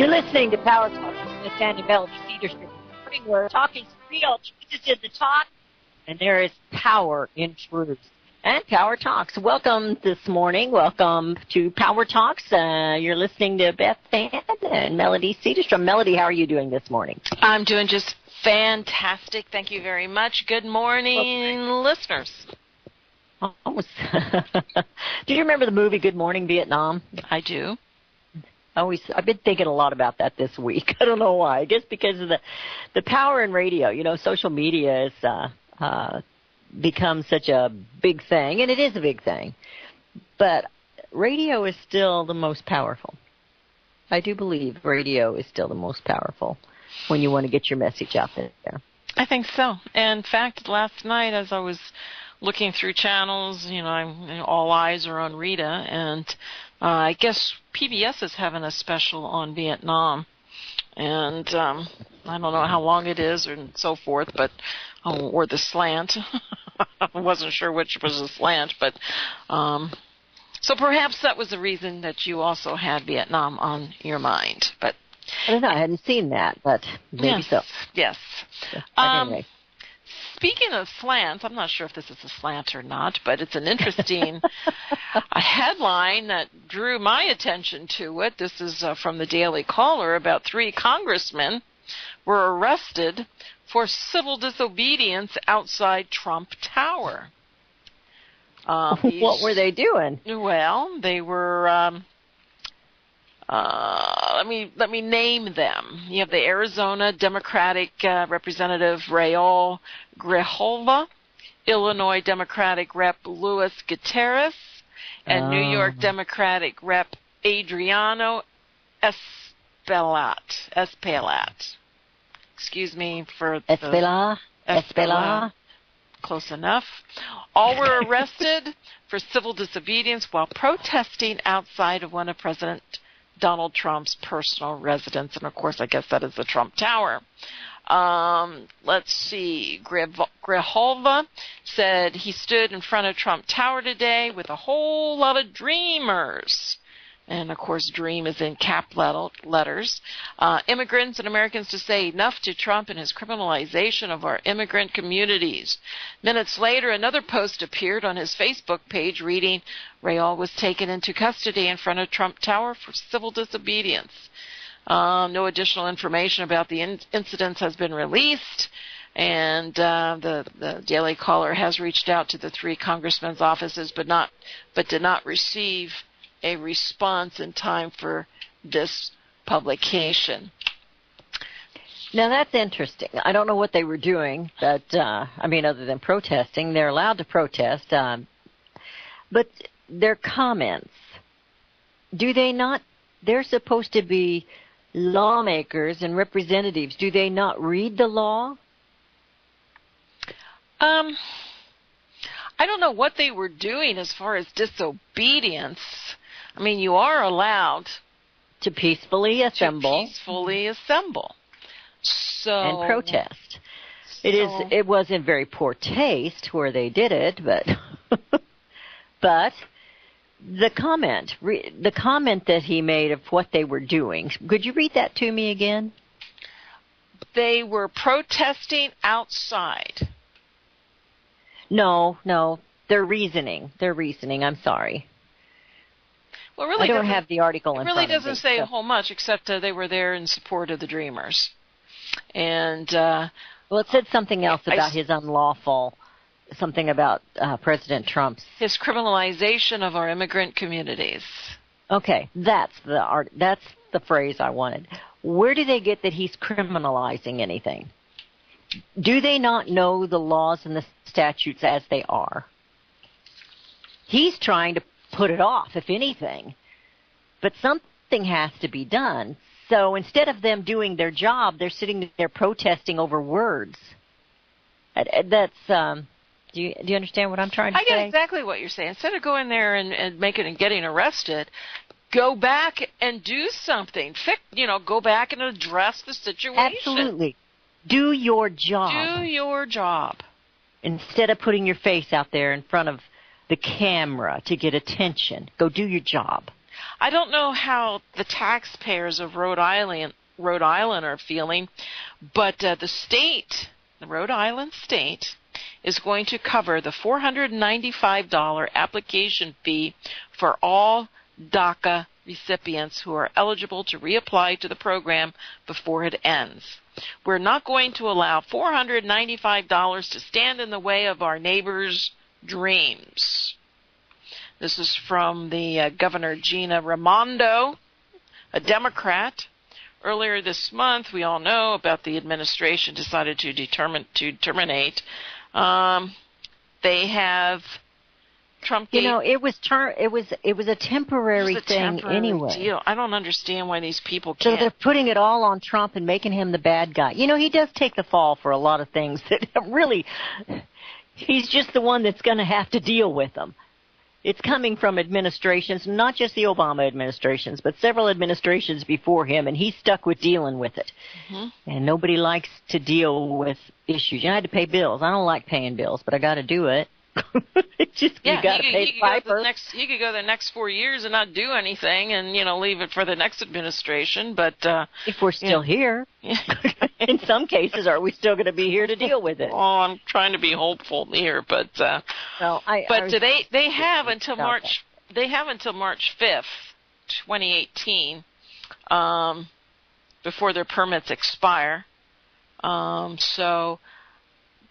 You're listening to Power Talk with Miss Annie Melody Cedarstrom. We're talking real Jesus in the talk, and there is power in truth. And Power Talks. Welcome this morning. Welcome to Power Talks. You're listening to Beth and Melody Cedarstrom. Melody, how are you doing this morning? I'm doing just fantastic. Thank you very much. Good morning, listeners. Almost. Do you remember the movie Good Morning Vietnam? I do. I've been thinking a lot about that this week. I don't know why. I guess because of the power in radio. You know, social media has become such a big thing, and it is a big thing. But radio is still the most powerful. I do believe radio is still the most powerful when you want to get your message out there. I think so. In fact, last night as I was looking through channels, all eyes are on Rita, and I guess PBS is having a special on Vietnam, and I don't know how long it is and so forth, but or the slant. I wasn't sure which was the slant, but so perhaps that was the reason that you also had Vietnam on your mind. But I don't know. I hadn't seen that, but maybe so. Yes. Anyway. Speaking of slants, I'm not sure if this is a slant or not, but it's an interesting a headline that drew my attention to it. This is from the Daily Caller about 3 congressmen were arrested for civil disobedience outside Trump Tower. What were they doing? Well, they were... let me name them. You have the Arizona Democratic Representative Raul Grijalva, Illinois Democratic Rep. Luis Gutierrez, and New York Democratic Rep. Adriano Espaillat. Excuse me for Espaillat. Close enough. All were arrested for civil disobedience while protesting outside of one of President Donald Trump's personal residence, and of course I guess that is the Trump Tower. Let's see. Grijalva said he stood in front of Trump Tower today with a whole lot of dreamers. And, of course, dream is in cap letters. Immigrants and Americans to say enough to Trump and his criminalization of our immigrant communities. Minutes later, another post appeared on his Facebook page reading, Raul was taken into custody in front of Trump Tower for civil disobedience. No additional information about the incidents has been released. And the Daily Caller has reached out to the 3 congressmen's offices, but did not receive a response in time for this publication. Now, that's interesting. I don't know what they were doing, but, other than protesting. They're allowed to protest. But their comments, do they not, they're supposed to be lawmakers and representatives. Do they not read the law? I don't know what they were doing as far as disobedience. I mean, you are allowed to peacefully assemble. And protest. It was in very poor taste where they did it, but but the comment that he made of what they were doing. Could you read that to me again? They were protesting outside. No, their reasoning. I'm sorry. Well, really, I don't have the article in front of me. It really doesn't say a whole much, except they were there in support of the Dreamers. And it said something else about his unlawful, something about President Trump's his criminalization of our immigrant communities. Okay, that's the phrase I wanted. Where do they get that he's criminalizing anything? Do they not know the laws and the statutes as they are? He's trying to put it off, if anything. But something has to be done. So instead of them doing their job, they're sitting there protesting over words. That's do you understand what I'm trying to say? I get exactly what you're saying. Instead of going there and getting arrested, go back and do something. Go back and address the situation. Absolutely. Do your job. Instead of putting your face out there in front of the camera to get attention, go do your job. I don't know how the taxpayers of Rhode Island are feeling, but the Rhode Island state, is going to cover the $495 application fee for all DACA recipients who are eligible to reapply to the program before it ends. We're not going to allow $495 to stand in the way of our neighbors' dreams. This is from the Governor Gina Raimondo, a Democrat. Earlier this month, we all know about the administration decided to terminate. They have Trump. It was a temporary thing anyway. Deal. I don't understand why these people can't. So they're putting it all on Trump and making him the bad guy. He does take the fall for a lot of things that really, he's just the one that's going to have to deal with them. It's coming from administrations, not just the Obama administrations, but several administrations before him, and he's stuck with dealing with it. Mm-hmm. And nobody likes to deal with issues. I had to pay bills. I don't like paying bills, but I got to do it. You got to pay the piper. He could go the next 4 years and not do anything, and leave it for the next administration. But if we're still here, in some cases, are we still going to be here to deal with it? Oh, I'm trying to be hopeful here, but they have until March. They have until March 5th, 2018, before their permits expire.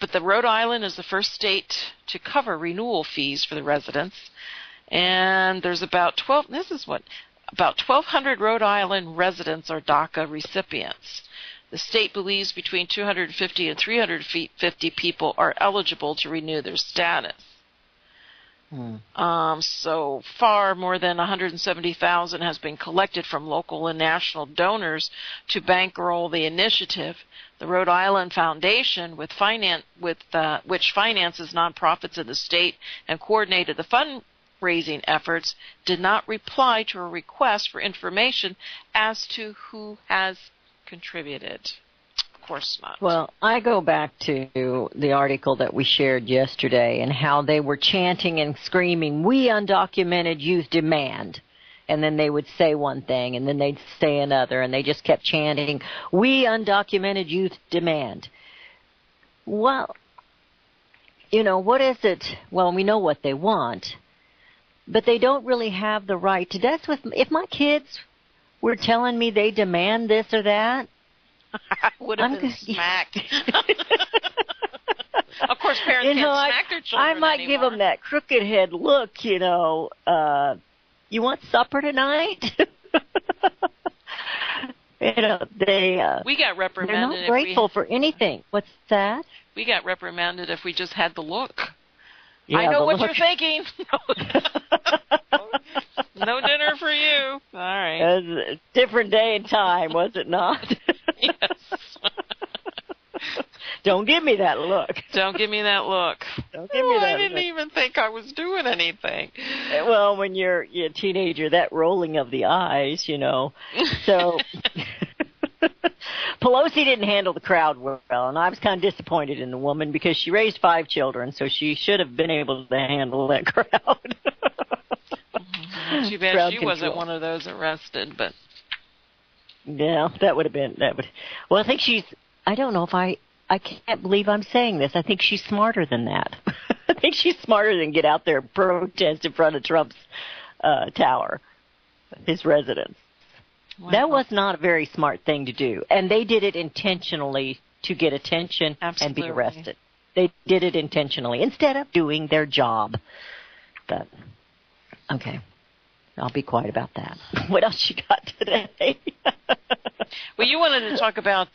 But the Rhode Island is the first state to cover renewal fees for the residents, and there's about 1,200 Rhode Island residents are DACA recipients. The state believes between 250 and 350 people are eligible to renew their status. So far, more than $170,000 has been collected from local and national donors to bankroll the initiative. The Rhode Island Foundation, which finances nonprofits in the state and coordinated the fundraising efforts, did not reply to a request for information as to who has contributed. Of course not. Well, I go back to the article that we shared yesterday and how they were chanting and screaming, "We undocumented youth demand." And then they would say one thing, and then they'd say another, and they just kept chanting, "We undocumented youth demand." Well, what is it? Well, we know what they want, but they don't really have the right to. That's what, if my kids were telling me they demand this or that, I would have been smacked. Of course, parents can't smack their children I might give them that crooked head look, you want supper tonight? We got reprimanded. They're not grateful for anything. What's that? We got reprimanded if we just had the look. Yeah, I know what you're thinking. No dinner for you. All right. It was a different day and time, was it not? Yes. Don't give me that look. Don't give me that look. Don't give me that I didn't even think I was doing anything. Well, when you're a teenager, that rolling of the eyes, So Pelosi didn't handle the crowd well, and I was kind of disappointed in the woman because she raised 5 children, so she should have been able to handle that crowd. Too bad she wasn't one of those arrested, but... Yeah, that would have been... Well, I think I don't know if I can't believe I'm saying this. I think she's smarter than that. I think she's smarter than get out there and protest in front of Trump's tower, his residence. Wow. That was not a very smart thing to do. And they did it intentionally to get attention and be arrested. They did it intentionally instead of doing their job. But, okay. I'll be quiet about that. What else you got today? Well, you wanted to talk about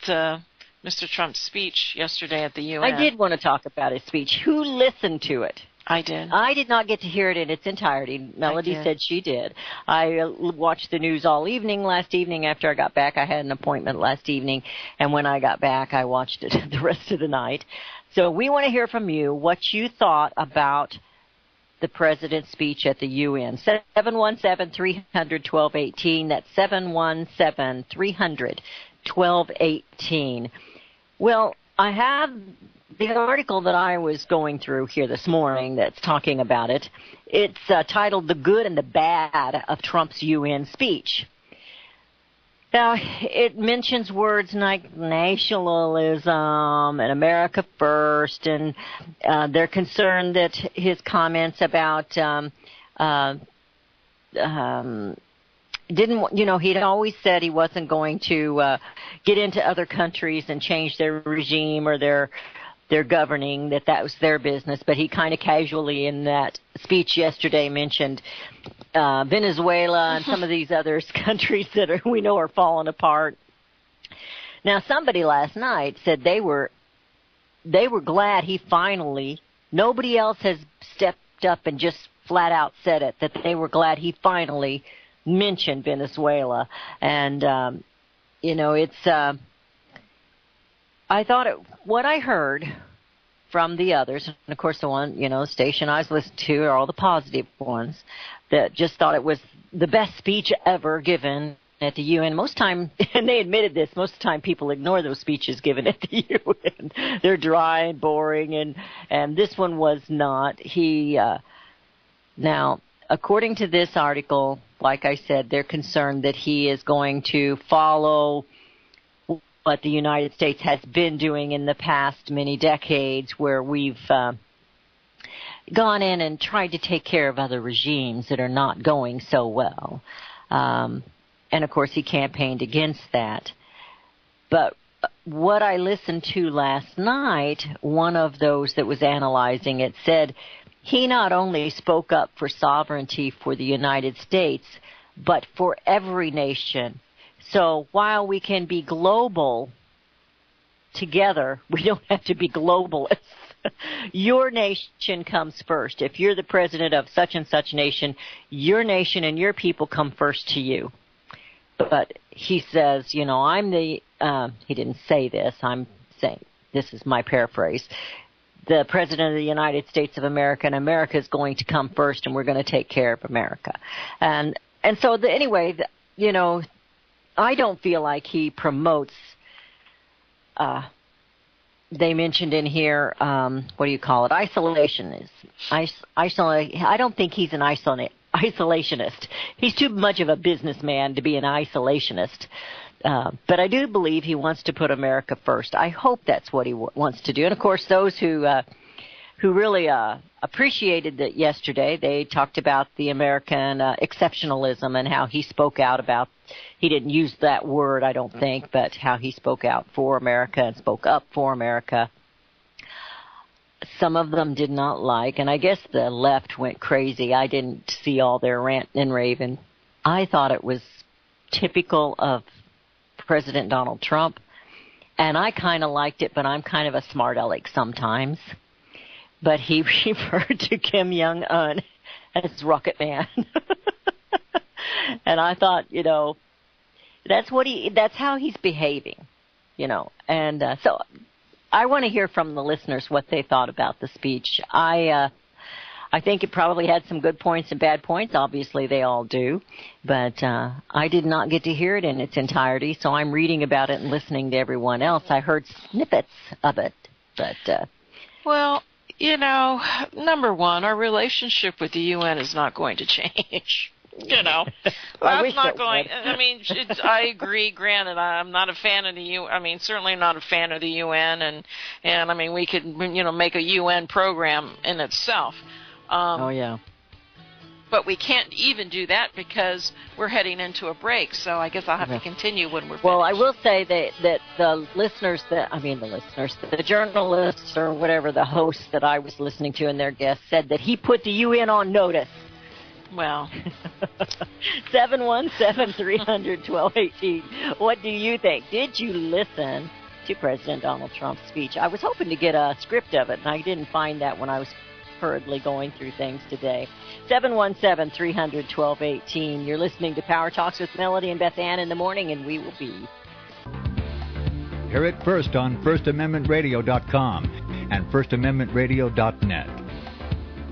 Mr. Trump's speech yesterday at the UN. I did want to talk about his speech. Who listened to it? I did. I did not get to hear it in its entirety. Melody said she did. I watched the news all evening last evening after I got back. I had an appointment last evening, and when I got back, I watched it the rest of the night. So we want to hear from you what you thought about the president's speech at the UN. 717-300-1218. That's 717-300-1218. Well, I have the article that I was going through here this morning that's talking about it, it's titled "The Good and the Bad of Trump's UN Speech." Now, it mentions words like nationalism and America first, and they're concerned that his comments about he'd always said he wasn't going to get into other countries and change their regime or their governing, that was their business. But he kind of casually in that speech yesterday mentioned Venezuela and some of these other countries that we know are falling apart. Now, somebody last night said they were glad he finally, nobody else has stepped up and just flat out said it, that they were glad he finally mentioned Venezuela. And, it's, I thought what I heard from the others, and of course the one, station I was listening to are all the positive ones, that just thought it was the best speech ever given at the UN. Most time, and they admitted this, most of the time people ignore those speeches given at the UN. They're dry and boring, and this one was not. Now, according to this article, like I said, they're concerned that he is going to follow what the United States has been doing in the past many decades, where we've gone in and tried to take care of other regimes that are not going so well. And, of course, he campaigned against that. But what I listened to last night, one of those that was analyzing it said he not only spoke up for sovereignty for the United States, but for every nation. So while we can be global together, we don't have to be globalists. Your nation comes first. If you're the president of such and such nation, your nation and your people come first to you. But he says, I'm the, he didn't say this, I'm saying, this is my paraphrase, the president of the United States of America, and America is going to come first, and we're going to take care of America. And so, anyway, I don't feel like he promotes, they mentioned in here, what do you call it, isolationist. I don't think he's an isolationist. He's too much of a businessman to be an isolationist. But I do believe he wants to put America first. I hope that's what he wants to do. And, of course, those who really appreciated that yesterday, they talked about the American exceptionalism and how he spoke out about, he didn't use that word, I don't think, but how he spoke out for America and spoke up for America. Some of them did not like, and I guess the left went crazy. I didn't see all their rant and raving. I thought it was typical of President Donald Trump, and I kind of liked it, but I'm kind of a smart aleck sometimes. But he referred to Kim Jong-un as Rocket Man. And I thought, that's how he's behaving, And so I want to hear from the listeners what they thought about the speech. I think it probably had some good points and bad points. Obviously, they all do. But I did not get to hear it in its entirety, so I'm reading about it and listening to everyone else. I heard snippets of it. But well, number one, our relationship with the UN is not going to change. That's not going. I mean, I agree. Granted, I'm not a fan of the UN. I mean, certainly not a fan of the UN, and I mean, we could, make a UN program in itself. Oh yeah. But we can't even do that because we're heading into a break. So I guess I'll have to continue when we're finished. Well, I will say that the listeners, the journalists or whatever, the hosts that I was listening to and their guests said that he put the UN on notice. Well. 717-300-1218. What do you think? Did you listen to President Donald Trump's speech? I was hoping to get a script of it, and I didn't find that when I was hurriedly going through things today. 717-300-1218. You're listening to Power Talks with Melody and Beth Ann in the morning, and we will be. Hear it first on FirstAmendmentRadio.com and FirstAmendmentRadio.net.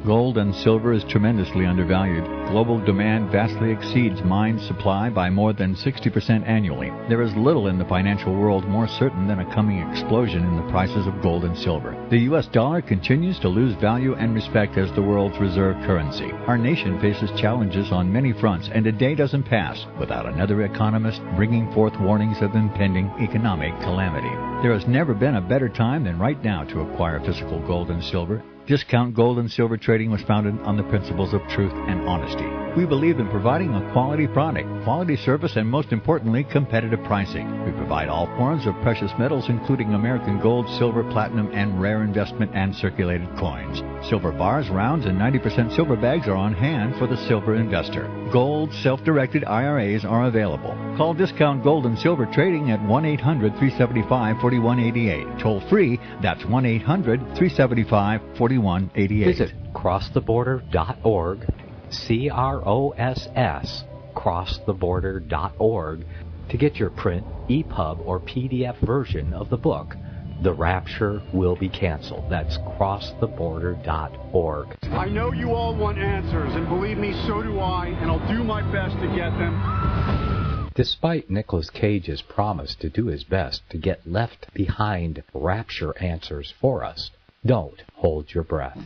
Gold and silver is tremendously undervalued. Global demand vastly exceeds mine supply by more than 60% annually. There is little in the financial world more certain than a coming explosion in the prices of gold and silver. The U.S. dollar continues to lose value and respect as the world's reserve currency. Our nation faces challenges on many fronts, and a day doesn't pass without another economist bringing forth warnings of impending economic calamity. There has never been a better time than right now to acquire physical gold and silver. Discount Gold and Silver Trading was founded on the principles of truth and honesty. We believe in providing a quality product, quality service, and most importantly, competitive pricing. We provide all forms of precious metals, including American gold, silver, platinum, and rare investment and circulated coins. Silver bars, rounds, and 90% silver bags are on hand for the silver investor. Gold self-directed IRAs are available. Call Discount Gold and Silver Trading at 1-800-375-4188. Toll free, that's 1-800-375-4188. Visit crosstheborder.org, CROSS, crosstheborder.org, to get your print, EPUB, or PDF version of the book, The Rapture Will Be Canceled. That's crosstheborder.org. I know you all want answers, and believe me, so do I, and I'll do my best to get them. Despite Nicolas Cage's promise to do his best to get left behind rapture answers for us, don't hold your breath.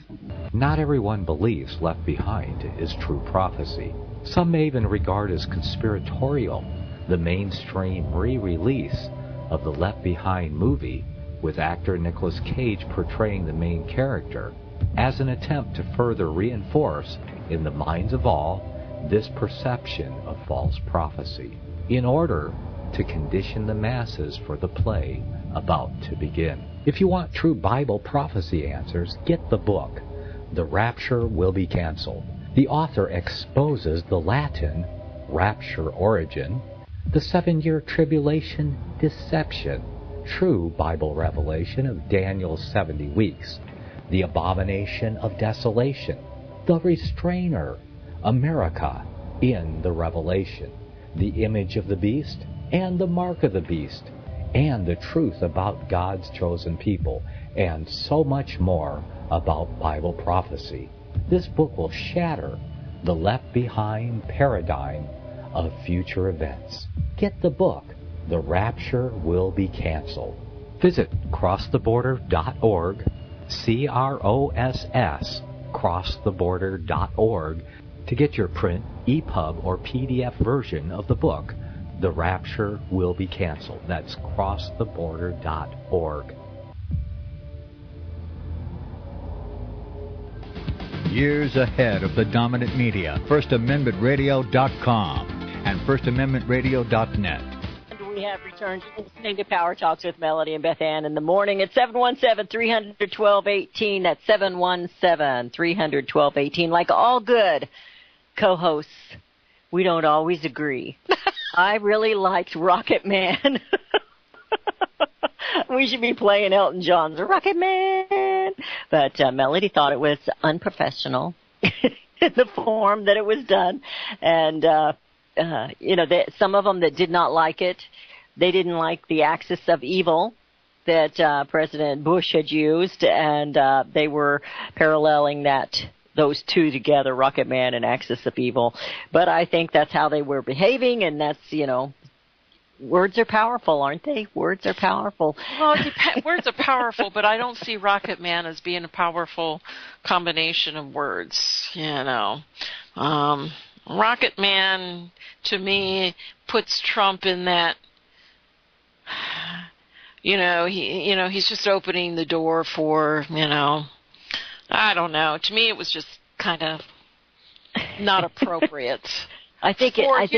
Not everyone believes Left Behind is true prophecy. Some may even regard as conspiratorial the mainstream re-release of the Left Behind movie with actor Nicolas Cage portraying the main character as an attempt to further reinforce in the minds of all this perception of false prophecy in order to condition the masses for the play about to begin. If you want true Bible prophecy answers, get the book, The Rapture Will Be Canceled. The author exposes the Latin rapture origin, the 7-year tribulation deception, true Bible revelation of Daniel's 70 weeks, the abomination of desolation, the restrainer, America in the Revelation, the image of the beast and the mark of the beast, and the truth about God's chosen people, and so much more about Bible prophecy. This book will shatter the left behind paradigm of future events. Get the book, The Rapture Will Be Canceled. Visit crosstheborder.org, CROSS, crosstheborder.org, to get your print, EPUB, or PDF version of the book, The Rapture Will Be Canceled. That's crosstheborder.org. Years ahead of the dominant media, FirstAmendmentRadio.com and FirstAmendmentRadio.net. We have returned to listening to Power Talks with Melody and Beth Ann in the morning at 717-300-1218. That's 717-300-1218. Like all good co-hosts, we don't always agree. I really liked Rocket Man. We should be playing Elton John's Rocket Man. But Melody thought it was unprofessional in the form that it was done. And, some of them that did not like it, they didn't like the axis of evil that President Bush had used, and they were paralleling those two together, Rocket Man and Axis of Evil. But I think that's how they were behaving, and that's, words are powerful, aren't they? Words are powerful. Well, words are powerful, but I don't see Rocket Man as being a powerful combination of words, Rocket Man, to me, puts Trump in that, he's just opening the door for, I don't know. To me, it was just kind of not appropriate. I think it's part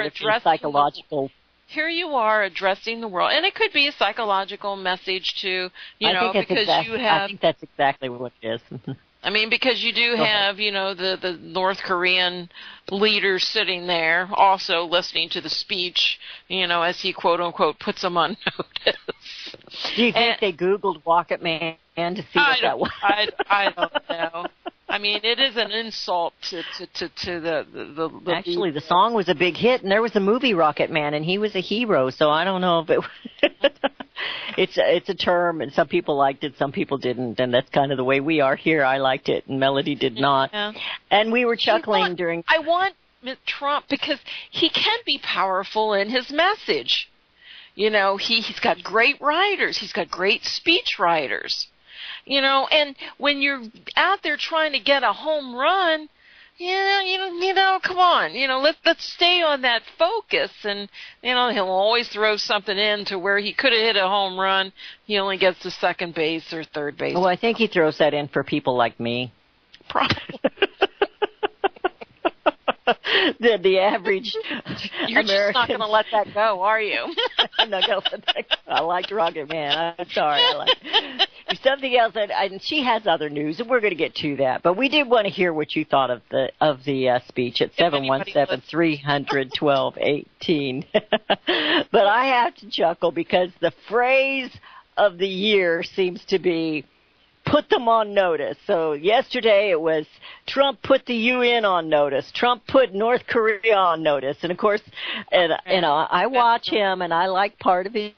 of the psychological. Here you are addressing the world, and it could be a psychological message to, I think that's exactly what it is. I mean, because you do have, the North Korean leader sitting there also listening to the speech, as he, quote unquote, puts them on notice. Do you think they Googled Rocket Man to see what that was? I don't know. I mean, it is an insult to the Actually, the song was a big hit, and there was a movie Rocket Man, and he was a hero, so I don't know if it it's a term, and some people liked it, some people didn't, and that's kind of the way we are here. I liked it, and Melody did not. Yeah. And we were chuckling during. I want Trump because he can be powerful in his message. You know, he's got great writers. He's got great speech writers. You know, and when you're out there trying to get a home run, you know, come on. You know, let's stay on that focus. And, you know, he'll always throw something in to where he could have hit a home run. He only gets to second base or third base. Well, I think he throws that in for people like me. Probably. The average You're American. just not going to let that go, are you? I'm not going to let that go. I liked Rocket Man. I'm sorry. There's something else, and she has other news, and we're going to get to that. But we did want to hear what you thought of the speech at 717-300-1218. But I have to chuckle because the phrase of the year seems to be put them on notice. So yesterday it was Trump put the UN on notice. Trump put North Korea on notice. And of course, and I watch him and I like part of his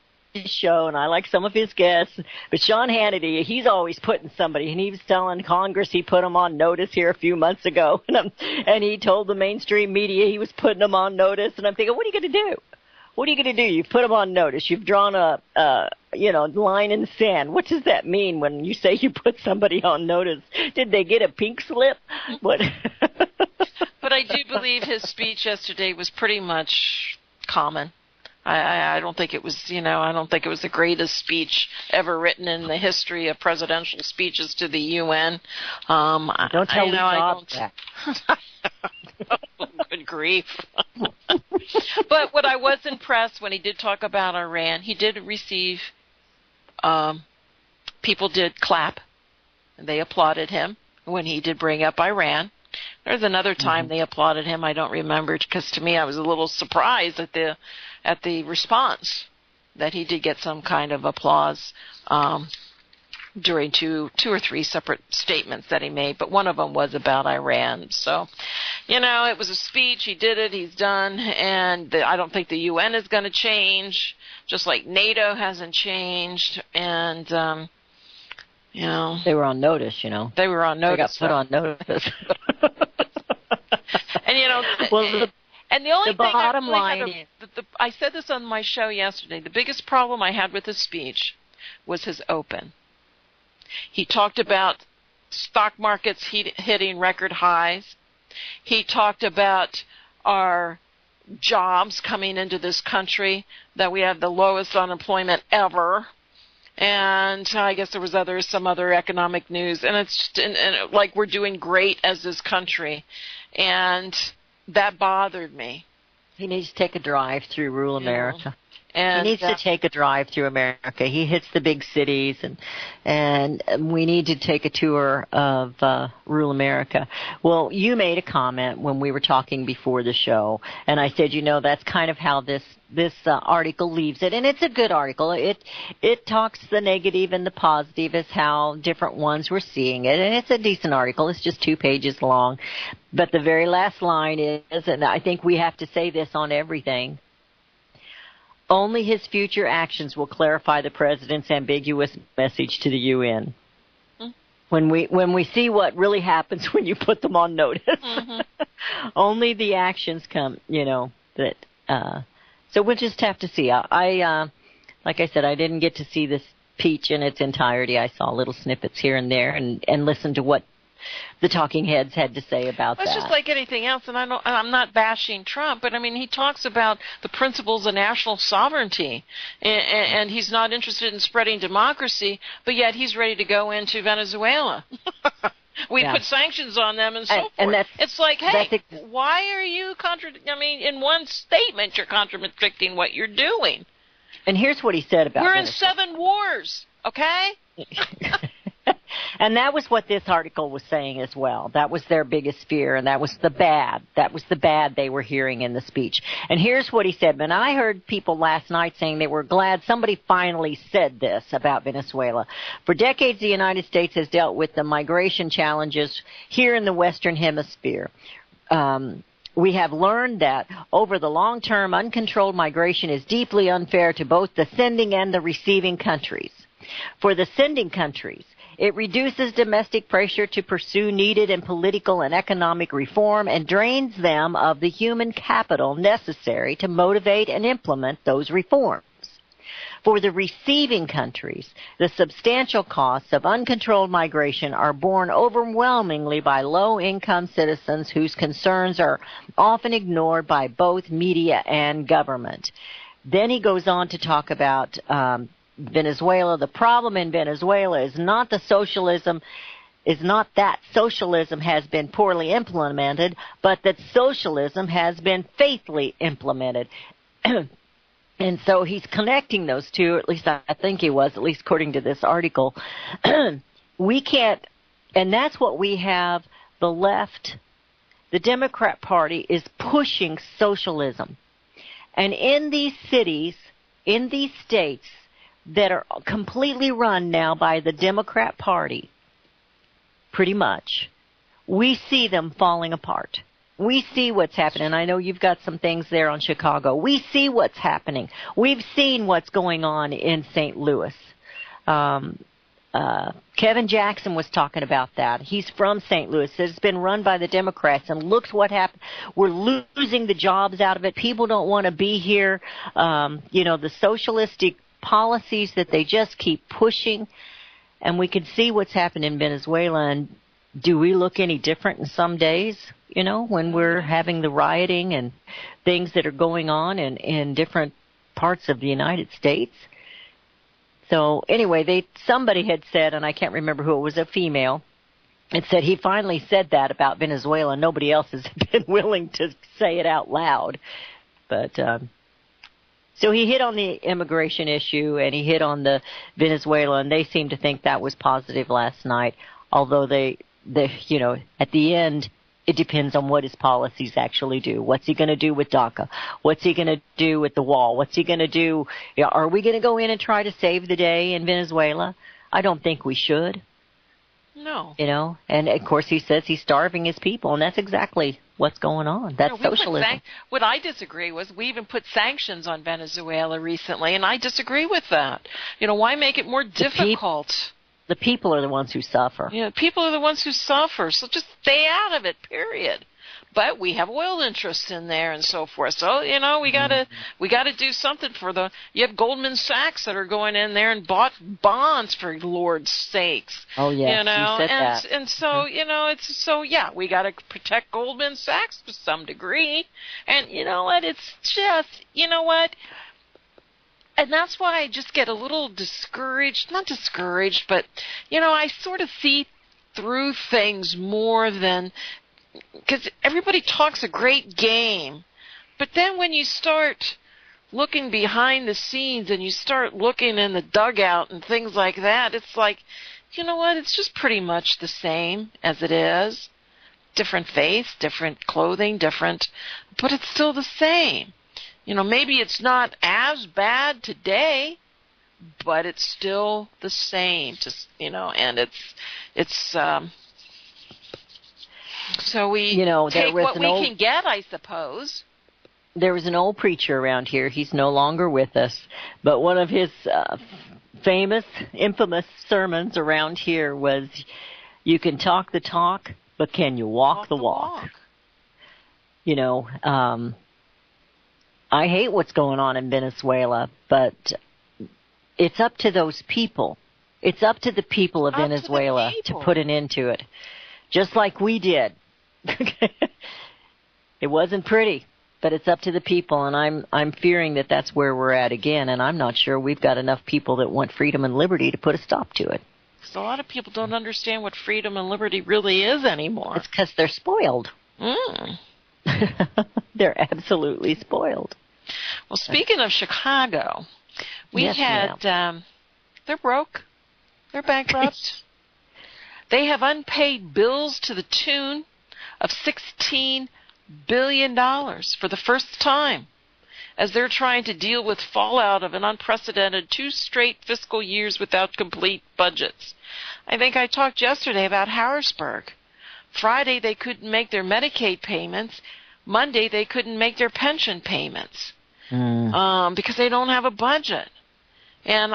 show and I like some of his guests. But Sean Hannity, he's always putting somebody, and he was telling Congress he put them on notice here a few months ago. And he told the mainstream media he was putting them on notice. And I'm thinking, what are you going to do? What are you going to do? You've put them on notice. You've drawn a line in the sand. What does that mean when you say you put somebody on notice? Did they get a pink slip? What? But I do believe his speech yesterday was pretty much common. I don't think it was, I don't think it was the greatest speech ever written in the history of presidential speeches to the UN. Don't tell me that. Good grief. But what I was impressed when he did talk about Iran, he did receive, people did clap, and they applauded him when he did bring up Iran. There's another time they applauded him. I don't remember, because to me I was a little surprised at the response that he did get some kind of applause during two or three separate statements that he made, but one of them was about Iran. So, it was a speech. He did it. He's done. And I don't think the UN is going to change, just like NATO hasn't changed. And, they were on notice, They were on notice. They got put on notice. And, well, and the only the thing bottom line I said this on my show yesterday, the biggest problem I had with his speech was his open. He talked about stock markets hitting record highs. He talked about our jobs coming into this country, that we have the lowest unemployment ever. And I guess there was some other economic news. And it's just, and like we're doing great as this country. And that bothered me. He needs to take a drive through rural America. And he needs to take a drive through America. He hits the big cities, and we need to take a tour of rural America. Well, you made a comment when we were talking before the show, and I said, that's kind of how this article leaves it, and it's a good article. It talks the negative and the positive as how different ones were seeing it, and it's a decent article. It's just 2 pages long, but the very last line is, and I think we have to say this on everything, only his future actions will clarify the president's ambiguous message to the UN. Mm-hmm. When we see what really happens when you put them on notice, only the actions come. So we'll just have to see. I like I said, I didn't get to see this speech in its entirety. I saw little snippets here and there, and listened to what the talking heads had to say about that. It's just like anything else, and I'm not bashing Trump, but I mean, he talks about the principles of national sovereignty, and he's not interested in spreading democracy, but yet he's ready to go into Venezuela. We put sanctions on them and so forth. And it's like, hey, why are you in one statement you're contradicting what you're doing. And here's what he said about We're in 7 wars, okay? And that was what this article was saying as well. That was their biggest fear, and that was the bad. That was the bad they were hearing in the speech. And here's what he said. And I heard people last night saying they were glad somebody finally said this about Venezuela. For decades, the United States has dealt with the migration challenges here in the Western Hemisphere. We have learned that over the long term, uncontrolled migration is deeply unfair to both the sending and the receiving countries. For the sending countries, it reduces domestic pressure to pursue needed and political and economic reform and drains them of the human capital necessary to motivate and implement those reforms. For the receiving countries, the substantial costs of uncontrolled migration are borne overwhelmingly by low-income citizens whose concerns are often ignored by both media and government. Then he goes on to talk about Venezuela. The problem in Venezuela is not that socialism has been poorly implemented, but that socialism has been faithfully implemented. And so he's connecting those two, at least I think he was, at least according to this article. We can't, and that's what we have, the left, the Democrat Party is pushing socialism. And in these cities, in these states that are completely run now by the Democrat Party, pretty much, we see them falling apart. We see what's happening. I know you've got some things there on Chicago. We see what's happening. We've seen what's going on in St. Louis. Kevin Jackson was talking about that. He's from St. Louis. It's been run by the Democrats, and look what happened. We're losing the jobs out of it. People don't want to be here. The socialistic policies that they just keep pushing, and we can see what's happened in Venezuela. And do we look any different in some days, when we're having the rioting and things that are going on in different parts of the United States? So anyway, somebody had said, and I can't remember who it was, a female, it said he finally said that about Venezuela. Nobody else has been willing to say it out loud. But so he hit on the immigration issue, and he hit on the Venezuela, and they seem to think that was positive last night, although they at the end, it depends on what his policies actually do. What's he going to do with DACA? What's he going to do with the wall? What's he going to do? Are we going to go in and try to save the day in Venezuela? I don't think we should. No. And of course he says he's starving his people, and that's exactly what's going on. That's socialism. What I disagree was we even put sanctions on Venezuela recently, and I disagree with that. Why make it more difficult? The people are the ones who suffer. Yeah, people are the ones who suffer, so just stay out of it, period. But we have oil interests in there and so forth. So, we gotta do something for you have Goldman Sachs that are going in there and bought bonds, for Lord's sakes. Oh yeah. You said that. And so, we gotta protect Goldman Sachs to some degree. And it's just, and that's why I just get a little discouraged, not discouraged, but, I sort of see through things more than, because everybody talks a great game, but then when you start looking behind the scenes and you start looking in the dugout and things like that, it's like, it's just pretty much the same as it is. Different face, different clothing, but it's still the same. Maybe it's not as bad today, but it's still the same. Just and it's so we take what we can get, I suppose. There was an old preacher around here. He's no longer with us, but one of his infamous sermons around here was, "You can talk the talk, but can you walk the walk?" I hate what's going on in Venezuela, but it's up to those people. It's up to the people of Venezuela to put an end to it, just like we did. It wasn't pretty, but it's up to the people, and I'm fearing that that's where we're at again, and I'm not sure we've got enough people that want freedom and liberty to put a stop to it. Because a lot of people don't understand what freedom and liberty really is anymore. It's because they're spoiled. They're absolutely spoiled. Well, speaking of Chicago, they're broke. They're bankrupt. They have unpaid bills to the tune of $16 billion for the first time, as they're trying to deal with fallout of an unprecedented 2 straight fiscal years without complete budgets. I think I talked yesterday about Harrisburg. Friday they couldn't make their Medicaid payments. Monday they couldn't make their pension payments because they don't have a budget. And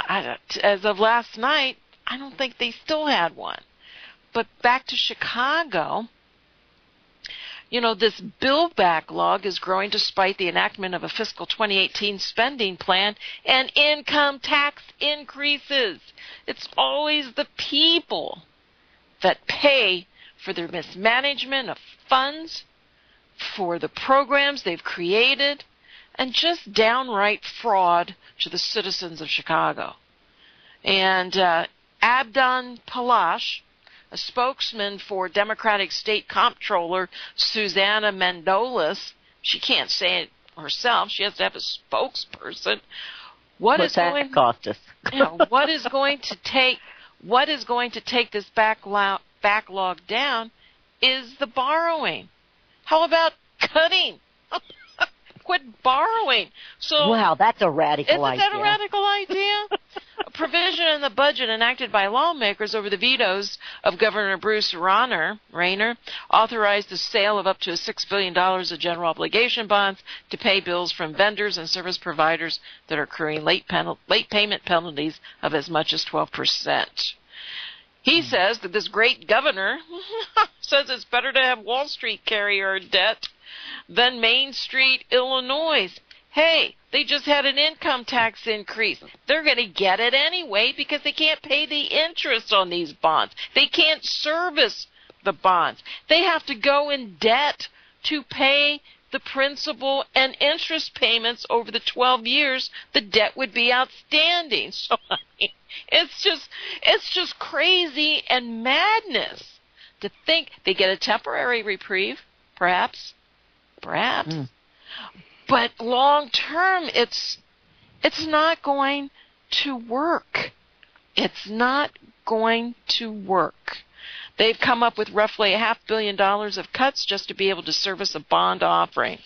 as of last night, I don't think they still had one. But back to Chicago, this bill backlog is growing despite the enactment of a fiscal 2018 spending plan and income tax increases. It's always the people that pay for their mismanagement of funds, for the programs they've created, and just downright fraud to the citizens of Chicago. And Abdon Palash, a spokesman for Democratic State Comptroller Susana Mendolas, she can't say it herself. She has to have a spokesperson. What's that cost us? What is going to take this backlog down is the borrowing. How about cutting? Quit borrowing. So, wow, that's a radical idea. Isn't that a radical idea? A provision in the budget enacted by lawmakers over the vetoes of Governor Bruce Rayner authorized the sale of up to $6 billion of general obligation bonds to pay bills from vendors and service providers that are accruing late payment penalties of as much as 12%. He says that this great governor says it's better to have Wall Street carry our debt than Main Street, Illinois. Hey, they just had an income tax increase. They're going to get it anyway because they can't pay the interest on these bonds. They can't service the bonds. They have to go in debt to pay the principal and interest payments over the 12 years the debt would be outstanding. So I mean, it's just crazy and madness to think they get a temporary reprieve, perhaps. But long term, it's not going to work. It's not going to work. They've come up with roughly $500 million of cuts just to be able to service a bond offering.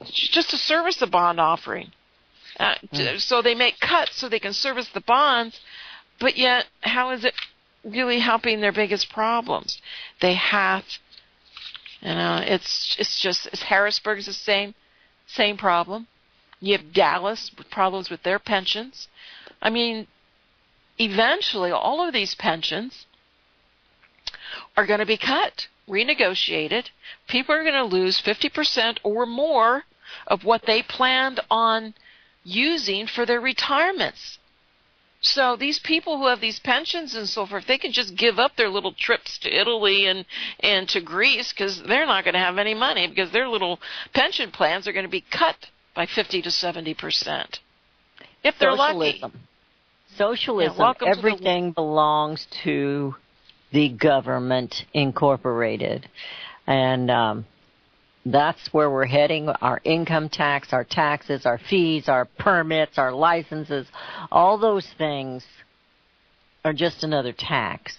Just to service a bond offering. So they make cuts so they can service the bonds, but yet how is it really helping their biggest problems? They have, it's Harrisburg's the same problem. You have Dallas with problems with their pensions. I mean, eventually all of these pensions are going to be cut, renegotiated. People are going to lose 50% or more of what they planned on using for their retirements. So these people who have these pensions and so forth, they can just give up their little trips to Italy and to Greece because they're not going to have any money because their little pension plans are going to be cut by 50 to 70%. If they're lucky. Socialism, everything belongs to the government incorporated. And that's where we're heading. Our income tax, our taxes, our fees, our permits, our licenses, all those things are just another tax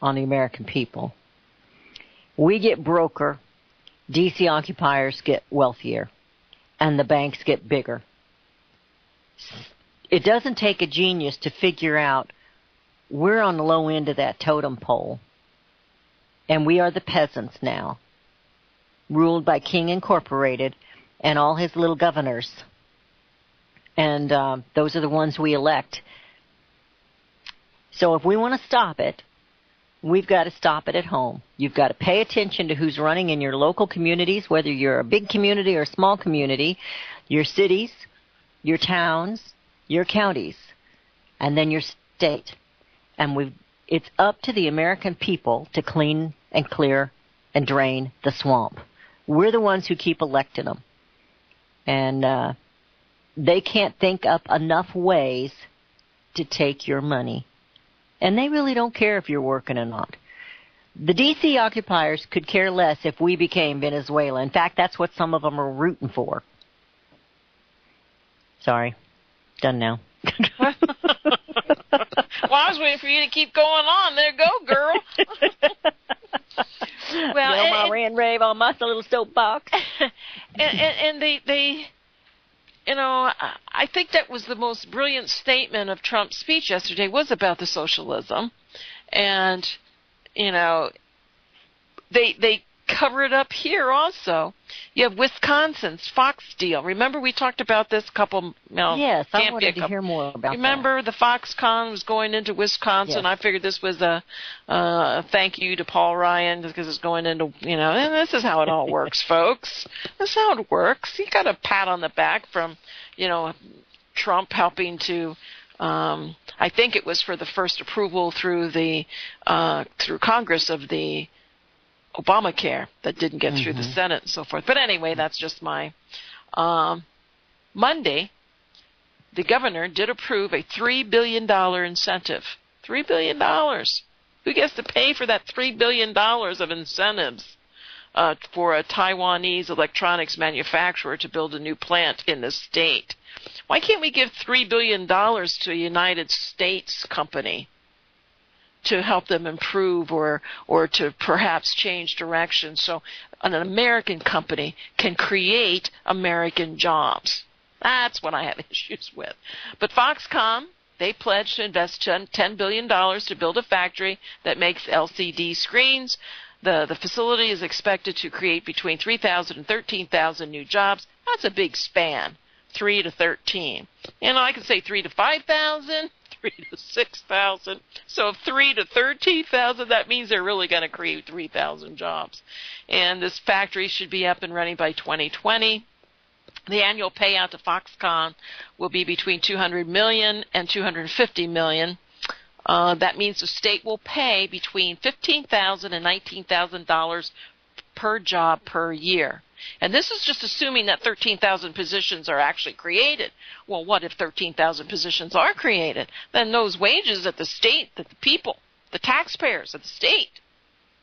on the American people. We get broker, DC occupiers get wealthier, and the banks get bigger. It doesn't take a genius to figure out we're on the low end of that totem pole, and we are the peasants now, ruled by King Incorporated and all his little governors. And those are the ones we elect. So if we want to stop it, we've got to stop it at home. You've got to pay attention to who's running in your local communities, whether you're a big community or a small community, your cities, your towns, your counties, and then your state. And it's up to the American people to clean and clear and drain the swamp. We're the ones who keep electing them. And they can't think up enough ways to take your money. And they really don't care if you're working or not. The D.C. occupiers could care less if we became Venezuela. In fact, that's what some of them are rooting for. Sorry. Done now. Well, I was waiting for you to keep going on. There go, girl. Well, my rant rave on my little soapbox. and they I think that was the most brilliant statement of Trump's speech yesterday was about the socialism. And, they cover it up here also. You have Wisconsin's Fox deal. Remember we talked about this a couple, yes, I wanted to hear more about Remember the Foxconn was going into Wisconsin. Yes. I figured this was a thank you to Paul Ryan because it's going into, and this is how it all works, folks. This is how it works. You got a pat on the back from, Trump helping to, I think it was for the first approval through Congress of the Obamacare that didn't get through the Senate and so forth. But anyway, that's just my Monday, the governor did approve a $3 billion incentive. $3 billion. Who gets to pay for that $3 billion of incentives for a Taiwanese electronics manufacturer to build a new plant in the state? Why can't we give $3 billion to a United States company to help them improve or to perhaps change direction so an American company can create American jobs? That's what I have issues with. But Foxconn, they pledged to invest $10 billion to build a factory that makes LCD screens. The facility is expected to create between 3,000 and 13,000 new jobs. That's a big span, 3 to 13. I could say 3 to 5,000. 3 to 6,000. So 3 to 13,000, that means they're really going to create 3,000 jobs. And this factory should be up and running by 2020. The annual payout to Foxconn will be between $200 million and $250 million. That means the state will pay between $15,000 and $19,000 per job per year. And this is just assuming that 13,000 positions are actually created. Well, what if 13,000 positions are created? Then those wages that the state, that the people, the taxpayers of the state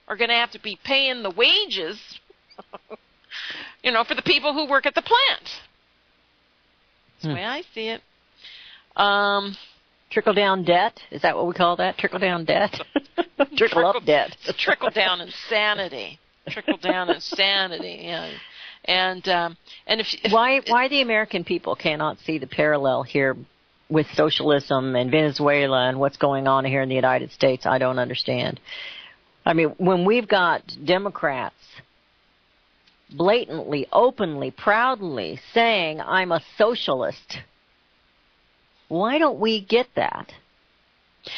are going to have to be paying the wages, for the people who work at the plant. That's the way I see it. Trickle-down debt? Is that what we call that? Trickle-down debt? Trickle-up debt. Trickle-down insanity. Trickle-down insanity, yeah. And if why the American people cannot see the parallel here with socialism and Venezuela and what's going on here in the United States, I don't understand. I mean, when we've got Democrats blatantly, openly, proudly saying, I'm a socialist, why don't we get that?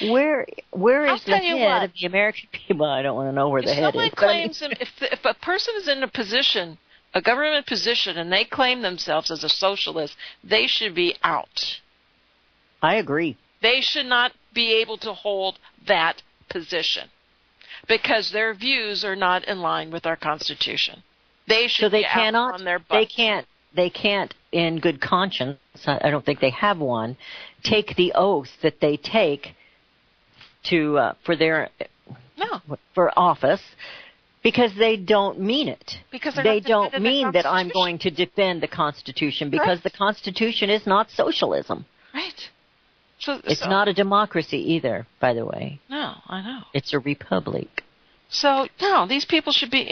Where is the head of the American people? I don't want to know where the head is. If a person is in a position, a government position, and they claim themselves as a socialist, they should be out. I agree. They should not be able to hold that position because their views are not in line with our Constitution. They should be out on their butt. They can't, in good conscience, I don't think they have one, take the oath that they take to for office, because they don't mean it. Because they don't mean that I'm going to defend the Constitution, because the Constitution is not socialism. Right. It's not a democracy either, by the way. No, I know. It's a republic. So, no, these people should be,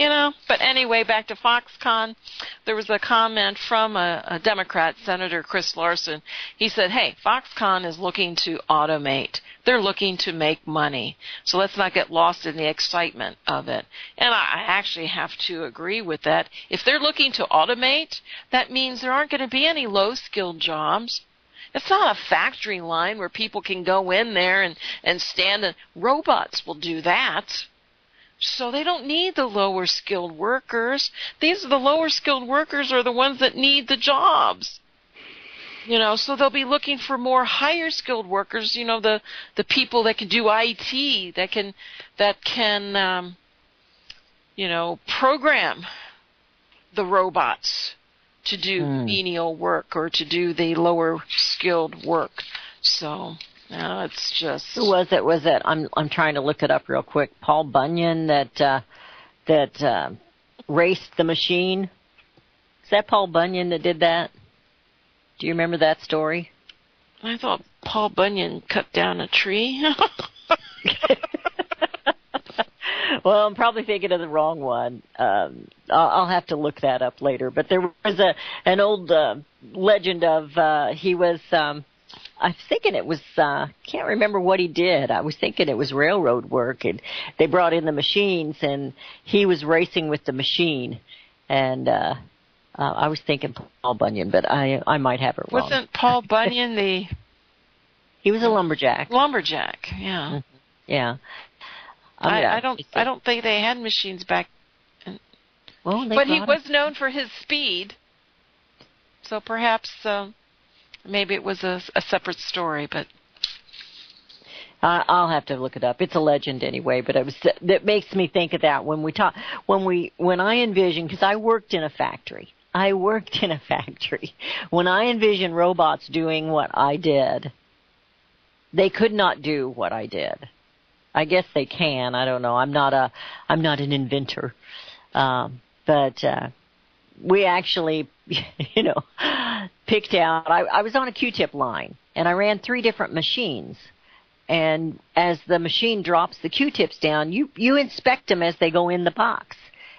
But anyway, back to Foxconn. There was a comment from a Democrat, Senator Chris Larson. He said, hey, Foxconn is looking to automate. They're looking to make money. So let's not get lost in the excitement of it. And I actually have to agree with that. If they're looking to automate, that means there aren't going to be any low-skilled jobs. It's not a factory line where people can go in there and stand, and robots will do that. So they don't need the lower skilled workers. The lower skilled workers are the ones that need the jobs. So they'll be looking for more higher skilled workers, the people that can do IT, that can program the robots to do menial work or to do the lower skilled work. So it's just. Who was it? Was it? I'm trying to look it up real quick. Paul Bunyan that raced the machine. Is that Paul Bunyan that did that? Do you remember that story? I thought Paul Bunyan cut down a tree. Well, I'm probably thinking of the wrong one. I'll have to look that up later. But there was an old legend of he was I was thinking it was, can't remember what he did. I was thinking it was railroad work, and they brought in the machines, and he was racing with the machine. And I was thinking Paul Bunyan, but I might have it wrong. Wasn't Paul Bunyan He was a lumberjack. Lumberjack, yeah. Mm-hmm. Yeah. I don't think they had machines back. But he was known for his speed. So perhaps maybe it was a separate story, but I'll have to look it up. It's a legend anyway, but that makes me think of that when I envision, because I worked in a factory. When I envision robots doing what I did, they could not do what I did. I guess they can. I don't know. I'm not an inventor. But we actually, picked out, I was on a Q-tip line, and I ran 3 different machines. And as the machine drops the Q-tips down, you inspect them as they go in the box.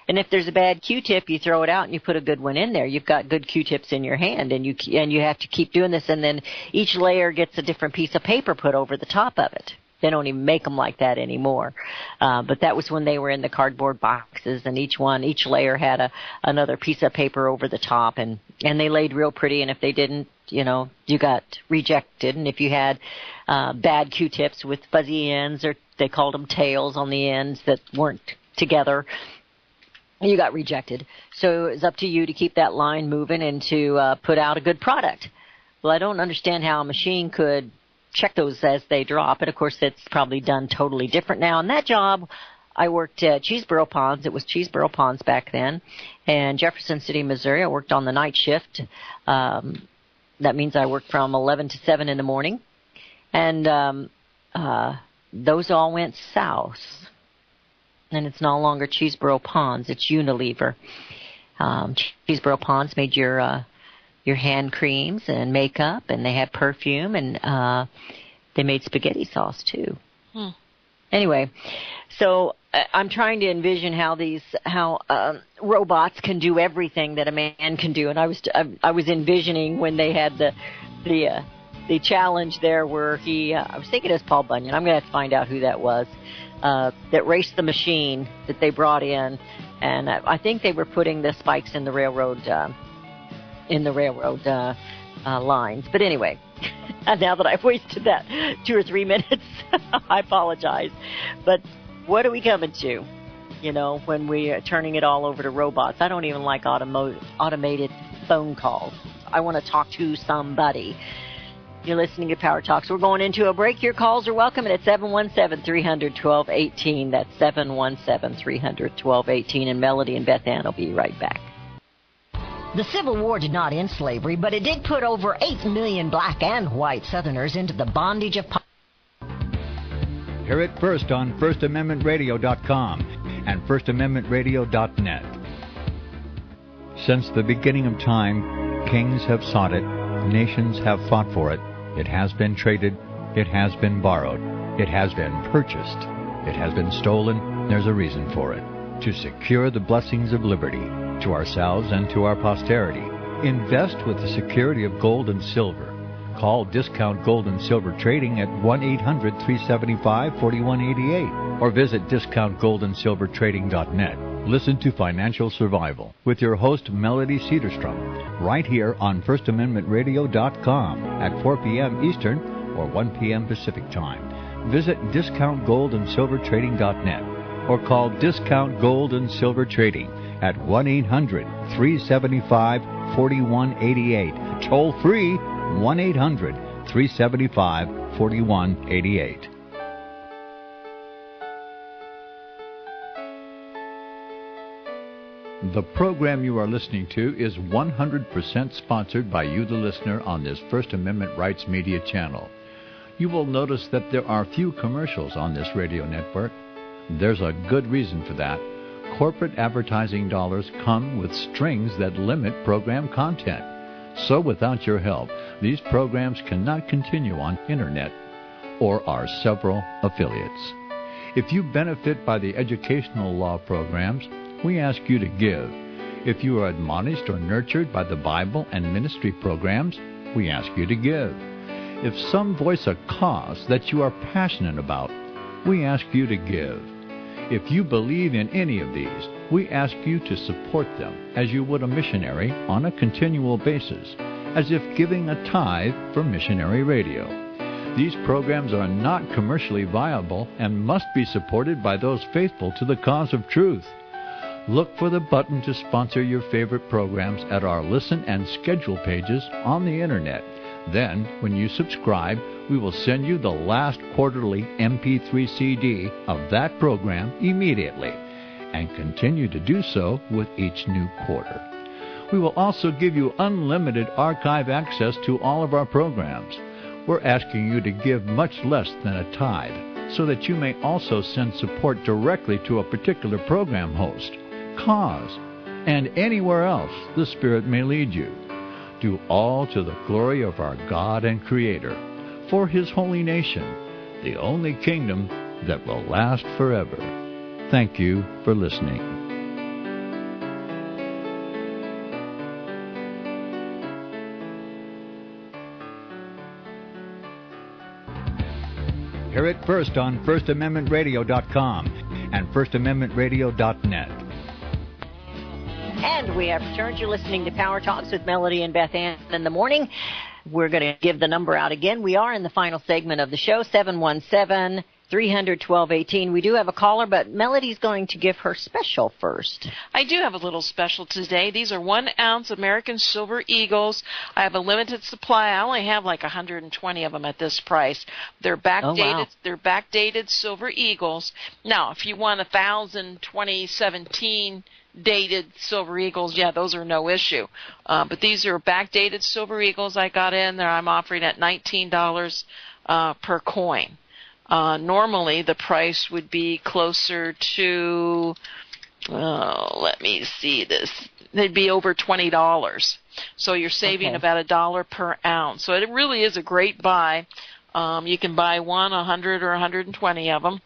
And if there's a bad Q-tip, you throw it out and you put a good one in there. You've got good Q-tips in your hand, and you have to keep doing this. And then each layer gets a different piece of paper put over the top of it. They don't even make them like that anymore. But that was when they were in the cardboard boxes, and each layer had another piece of paper over the top, and they laid real pretty. And if they didn't, you got rejected. And if you had bad Q-tips with fuzzy ends, or they called them tails on the ends that weren't together, you got rejected. So it was up to you to keep that line moving and to put out a good product. Well, I don't understand how a machine could check those as they drop. And, of course, it's probably done totally different now. And that job, I worked at Cheeseboro Ponds. It was Cheeseboro Ponds back then. And Jefferson City, Missouri, I worked on the night shift. That means I worked from 11 to 7 in the morning. And those all went south. And it's no longer Cheeseboro Ponds. It's Unilever. Cheeseboro Ponds made your hand creams and makeup, and they had perfume, and they made spaghetti sauce too. Anyway, so I'm trying to envision how robots can do everything that a man can do, and I was envisioning when they had the challenge there where I was thinking it was Paul Bunyan. I'm going to have to find out who that was. That raced the machine that they brought in, and I think they were putting the spikes in the railroad lines. But anyway, now that I've wasted that 2 or 3 minutes, I apologize. But what are we coming to? When we are turning it all over to robots. I don't even like automated phone calls. I want to talk to somebody. You're listening to Power Talks. We're going into a break. Your calls are welcome, and it's 717-300-1218. That's 717-300-1218. And Melody and Beth Ann will be right back. The Civil War did not end slavery, but it did put over 8 million black and white Southerners into the bondage of poverty. Hear it first on FirstAmendmentRadio.com and FirstAmendmentRadio.net. Since the beginning of time, kings have sought it, nations have fought for it. It has been traded, it has been borrowed, it has been purchased, it has been stolen. There's a reason for it. To secure the blessings of liberty to ourselves and to our posterity. Invest with the security of gold and silver. Call Discount Gold and Silver Trading at 1-800-375-4188 or visit discountgoldandsilvertrading.net. Listen to Financial Survival with your host Melody Cedarstrom right here on FirstAmendmentRadio.com at 4 p.m. Eastern or 1 p.m. Pacific Time. Visit discountgoldandsilvertrading.net or call Discount Gold and Silver Trading at 1-800-375-4188. Toll free 1-800-375-4188. The program you are listening to is 100% sponsored by you, the listener, on this First Amendment Rights Media channel. You will notice that there are few commercials on this radio network. There's a good reason for that. Corporate advertising dollars come with strings that limit program content. So without your help, these programs cannot continue on Internet or our several affiliates. If you benefit by the educational law programs, we ask you to give. If you are admonished or nurtured by the Bible and ministry programs, we ask you to give. if some voice a cause that you are passionate about, we ask you to give. If you believe in any of these, we ask you to support them as you would a missionary on a continual basis, as if giving a tithe for missionary radio. These programs are not commercially viable and must be supported by those faithful to the cause of truth. Look for the button to sponsor your favorite programs at our listen and schedule pages on the Internet. Then, when you subscribe, we will send you the last quarterly MP3 CD of that program immediately, and continue to do so with each new quarter. We will also give you unlimited archive access to all of our programs. We're asking you to give much less than a tithe, so that you may also send support directly to a particular program host, cause, and anywhere else the Spirit may lead you. Do all to the glory of our God and Creator, for His holy nation, the only kingdom that will last forever. Thank you for listening. Hear it first on FirstAmendmentRadio.com and FirstAmendmentRadio.net. And we have returned. You're listening to Power Talks with Melody and Beth Ann in the morning. We're going to give the number out again. We are in the final segment of the show, 717-300-1218. We do have a caller, but Melody's going to give her special first. I do have a little special today. These are 1 ounce American Silver Eagles. I have a limited supply. I only have like 120 of them at this price. They're backdated. Oh, wow. They're backdated Silver Eagles. Now, if you want 1,000 2017 dated Silver Eagles, yeah, those are no issue. But these are backdated Silver Eagles I got in there. I'm offering at $19 per coin. Normally, the price would be closer to, let me see this, they'd be over $20. So you're saving about $1 per ounce. So it really is a great buy. You can buy 100 or 120 of them.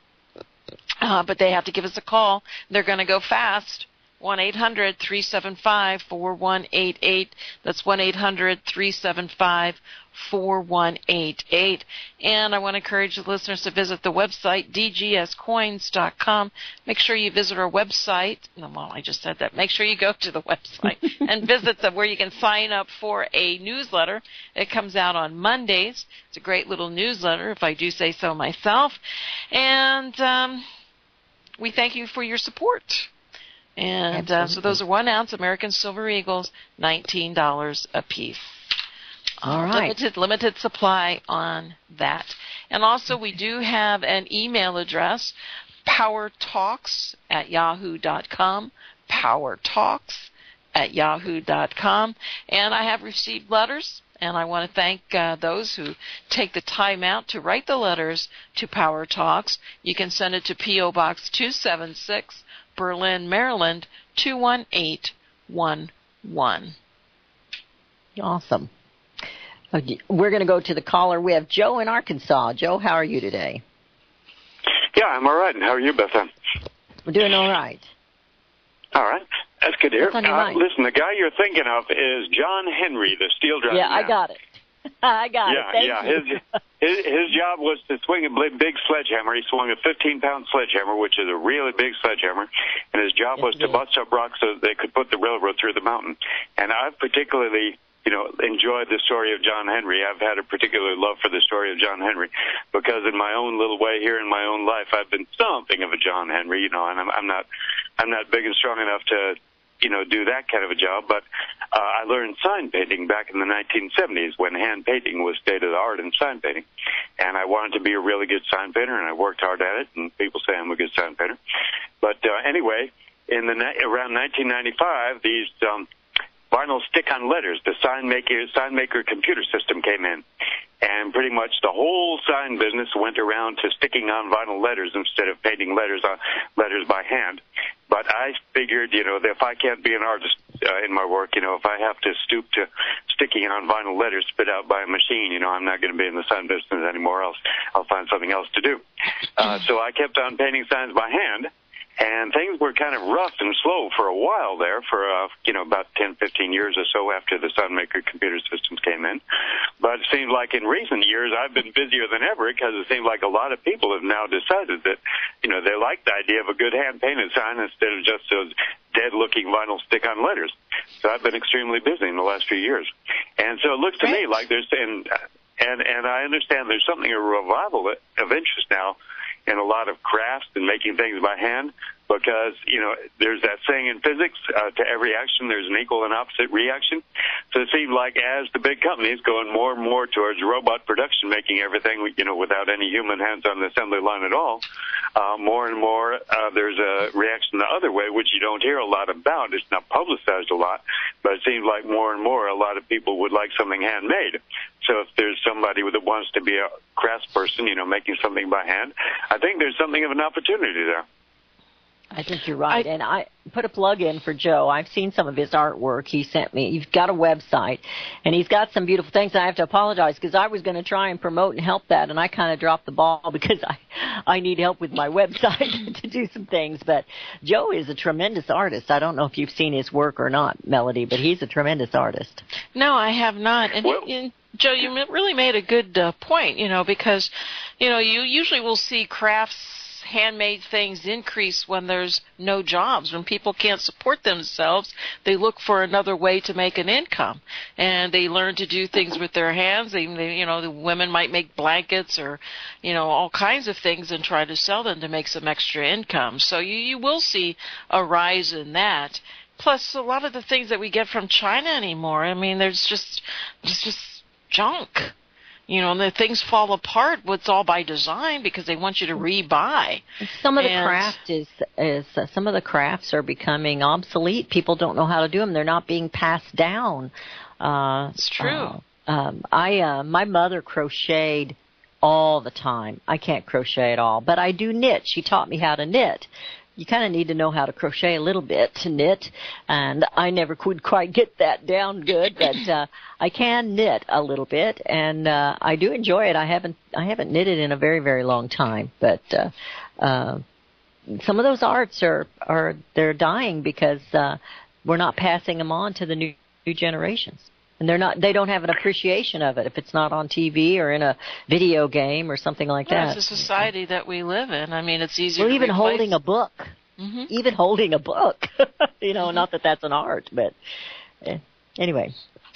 But they have to give us a call. They're going to go fast. 1-800-375-4188. That's 1-800-375-4188. And I want to encourage the listeners to visit the website, dgscoins.com. Make sure you visit our website. Well, I just said that. Make sure you go to the website and visit where you can sign up for a newsletter. It comes out on Mondays. It's a great little newsletter, if I do say so myself. And we thank you for your support. And so those are 1 ounce American Silver Eagles, $19 a piece. All right. Limited supply on that. And also we do have an email address, powertalks@yahoo.com, powertalks@yahoo.com. And I have received letters, and I want to thank those who take the time out to write the letters to Power Talks. You can send it to P.O. Box 276, Berlin, Maryland, 21811. Awesome. We're going to go to the caller. We have Joe in Arkansas. Joe, how are you today? Yeah, I'm all right. And how are you, Beth? We're doing all right. All right. That's good to hear. What's on your mind? Listen, the guy you're thinking of is John Henry, the steel driver. Yeah, I got it. I got it. Thank you. His job was to swing a big sledgehammer. He swung a 15-pound sledgehammer, which is a really big sledgehammer, and his job was to bust up rocks so that they could put the railroad through the mountain. And I've particularly, enjoyed the story of John Henry. I've had a particular love for the story of John Henry because in my own little way here in my own life, I've been something of a John Henry, and I'm not big and strong enough to do that kind of a job, but I learned sign painting back in the 1970s when hand painting was state of the art in sign painting, and I wanted to be a really good sign painter, and I worked hard at it, and people say I'm a good sign painter. But anyway, around 1995, these vinyl stick-on letters, the sign maker computer system came in, and pretty much the whole sign business went around to sticking on vinyl letters instead of painting letters by hand. But I figured, that if I can't be an artist in my work, if I have to stoop to sticking on vinyl letters spit out by a machine, I'm not going to be in the sign business anymore else. I'll find something else to do. So I kept on painting signs by hand. And things were kind of rough and slow for a while there, for about 10, 15 years or so after the Sunmaker computer systems came in. But it seems like in recent years I've been busier than ever, because it seems like a lot of people have now decided that, they like the idea of a good hand-painted sign instead of just those dead-looking vinyl stick-on letters. So I've been extremely busy in the last few years. And so it looks to me like there's, and I understand there's something, a revival of interest now in a lot of crafts and making things by hand, because, there's that saying in physics, to every action there's an equal and opposite reaction. So it seems like as the big companies going more and more towards robot production, making everything, without any human hands on the assembly line at all, more and more there's a reaction the other way, which you don't hear a lot about. It's not publicized a lot, but it seems like more and more a lot of people would like something handmade. So if there's somebody that wants to be a craftsperson, making something by hand, I think there's something of an opportunity there. I think you're right. And I put a plug in for Joe. I've seen some of his artwork he sent me. He's got a website, and he's got some beautiful things. I have to apologize because I was going to try and promote and help that, and I kind of dropped the ball because I need help with my website to do some things. But Joe is a tremendous artist. I don't know if you've seen his work or not, Melody, but he's a tremendous artist. No, I have not. And Joe, you really made a good point, because, you usually will see crafts, handmade things increase when there's no jobs. When people can't support themselves, they look for another way to make an income, and they learn to do things with their hands. The women might make blankets or, all kinds of things and try to sell them to make some extra income. So you will see a rise in that. Plus, a lot of the things that we get from China anymore, there's just junk. And the things fall apart. It's all by design because they want you to rebuy. Some of the crafts are becoming obsolete. People don't know how to do them. They're not being passed down. It's true. My mother crocheted all the time. I can't crochet at all, but I do knit. She taught me how to knit. You kind of need to know how to crochet a little bit to knit, and I never could quite get that down good, but I can knit a little bit, and I do enjoy it. I haven't knitted in a very, very long time, but some of those arts they're dying because we're not passing them on to the new generations. And they don't have an appreciation of it if it's not on TV or in a video game or something like that. It's a society that we live in. It's easier to even replace. holding a book. Mm-hmm. Even holding a book. Not that that's an art, but anyway.